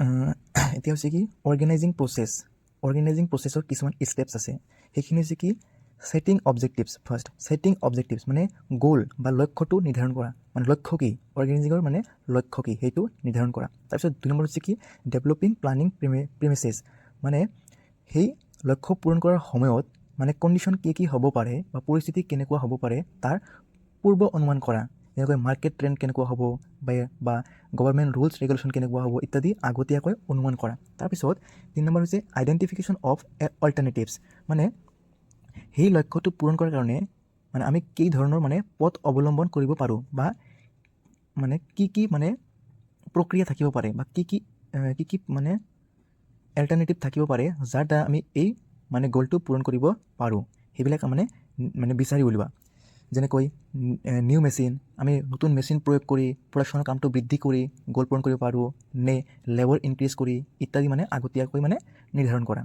এতিয়া হৈছে কি অৰ্গেনাইজিং প্ৰচেছৰ কিছুমান ষ্টেপছ আছে। সেইখিনি হৈছে কি setting objectives. First setting objectives মানে গ'ল বা লক্ষ্যটো নিৰ্ধাৰণ কৰা, মানে লক্ষ্য কি অৰ্গেনাইজিঙৰ মানে লক্ষ্য কি সেইটো নিৰ্ধাৰণ কৰা। তাৰপিছত 2 নম্বৰ হৈছে কি ডেভেলপিং প্লানিং প্ৰিমিচেছ, মানে সেই লক্ষ্য পূৰণ কৰাৰ সময়ত মানে কণ্ডিশ্যন কি হ'ব পাৰে বা পৰিস্থিতি কেনেকুৱা হ'ব পাৰে তাৰ পূৰ্ব অনুমান কৰা, যেনেকৈ মাৰ্কেট ট্ৰেণ্ড কেনেকুৱা হ'ব বা গভৰ্ণমেণ্ট ৰুলছ ৰেগুলেশ্যন কেনেকুৱা হ'ব ইত্যাদি আগতীয়াকৈ অনুমান কৰা। তাৰপিছত 3 নম্বৰ হৈছে আইডেণ্টিফিকেশ্যন অফ অল্টাৰনেটিভছ, মানে সেই লক্ষ্যটো পূৰণ কৰাৰ কাৰণে মানে আমি কি ধৰণৰ মানে পথ অৱলম্বন কৰিব পাৰোঁ বা মানে কি মানে প্ৰক্ৰিয়া থাকিব পাৰে বা কি মানে এল্টাৰনেটিভ থাকিব পাৰে যাৰ দ্বাৰা আমি এই মানে গ'লটো পূৰণ কৰিব পাৰোঁ, সেইবিলাক মানে বিচাৰি উলিওৱা। যেনেকৈ নিউ মেচিন, আমি নতুন মেচিন প্ৰয়োগ কৰি প্ৰডাকশ্যনৰ কামটো বৃদ্ধি কৰি গ'ল পূৰণ কৰিব পাৰোঁ নে লেবাৰ ইনক্ৰিজ কৰি ইত্যাদি মানে আগতীয়াকৈ মানে নিৰ্ধাৰণ কৰা।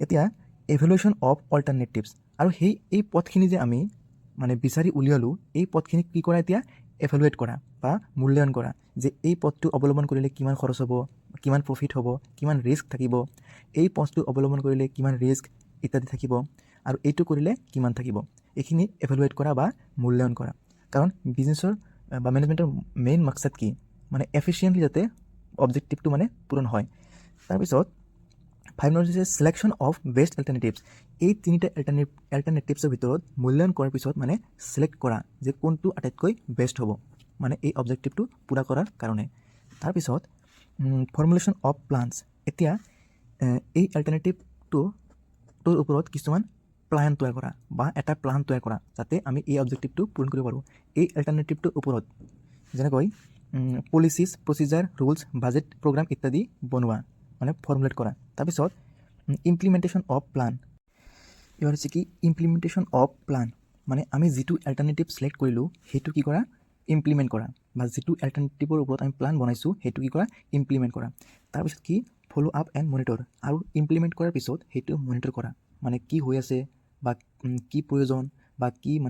এতিয়া এভেলুৱেশ্যন অফ অল্টাৰনেটিভছ, আৰু এই পথখিনি যে আমি মানে বিচাৰি উলিয়ালোঁ, এই পথখিনিক কি কৰা এতিয়া এভেলুৱেট কৰা বা মূল্যায়ন কৰা, যে এই পথটো অৱলম্বন কৰিলে কিমান খৰচ হ'ব, কিমান প্ৰফিট হ'ব, কিমান ৰিস্ক থাকিব, এই পথটো অৱলম্বন কৰিলে কিমান ৰিস্ক ইত্যাদি থাকিব, আৰু এইটো কৰিলে কিমান থাকিব, এইখিনি এভেলুৱেট কৰা বা মূল্যায়ন কৰা। কাৰণ বিজনেছৰ বা মেনেজমেণ্টৰ মেইন মাকচাদ কি মানে এফিচিয়েণ্টলি যাতে অবজেক্টিভটো মানে পূৰণ হয়। তাৰপিছত 5 নম্বৰ হৈছে চিলেকশ্যন অফ বেষ্ট এল্টাৰনেটিভছ। এই 3টা এল্টাৰনেটিভছৰ ভিতৰত মূল্যায়ন কৰাৰ পিছত মানে চিলেক্ট কৰা যে কোনটো আটাইতকৈ বেষ্ট হ'ব মানে এই অবজেক্টিভটো পূৰা কৰাৰ কাৰণে। তাৰপিছত ফৰ্মুলেশ্যন অফ প্লানছ। এতিয়া এই এল্টাৰনেটিভটোৰ ওপৰত কিছুমান প্লান তৈয়াৰ কৰা বা এটা প্লান তৈয়াৰ কৰা যাতে আমি এই অবজেক্টিভটো পূৰণ কৰিব পাৰোঁ। এই এল্টাৰনেটিভটোৰ ওপৰত যেনেকৈ policies, procedures, rules, budget, program ইত্যাদি বনোৱা, মানে ফৰ্মুলেট কৰা। তাৰপিছত ইমপ্লিমেণ্টেশ্যন অফ প্লান। এবাৰ হৈছে কি ইমপ্লিমেণ্টেশ্যন অফ প্লান, মানে আমি যিটো এল্টাৰনেটিভ ছিলেক্ট কৰিলোঁ সেইটো কি কৰা ইমপ্লিমেণ্ট কৰা, বা যিটো এল্টাৰনেটিভৰ ওপৰত আমি প্লান বনাইছোঁ সেইটো কি কৰা ইমপ্লিমেণ্ট কৰা। তাৰপিছত কি ফ'ল' আপ এণ্ড মনিটৰ, আৰু ইমপ্লিমেণ্ট কৰাৰ পিছত সেইটো মনিটৰ কৰা, মানে কি হৈ আছে বা কি প্ৰয়োজন বা কি মানে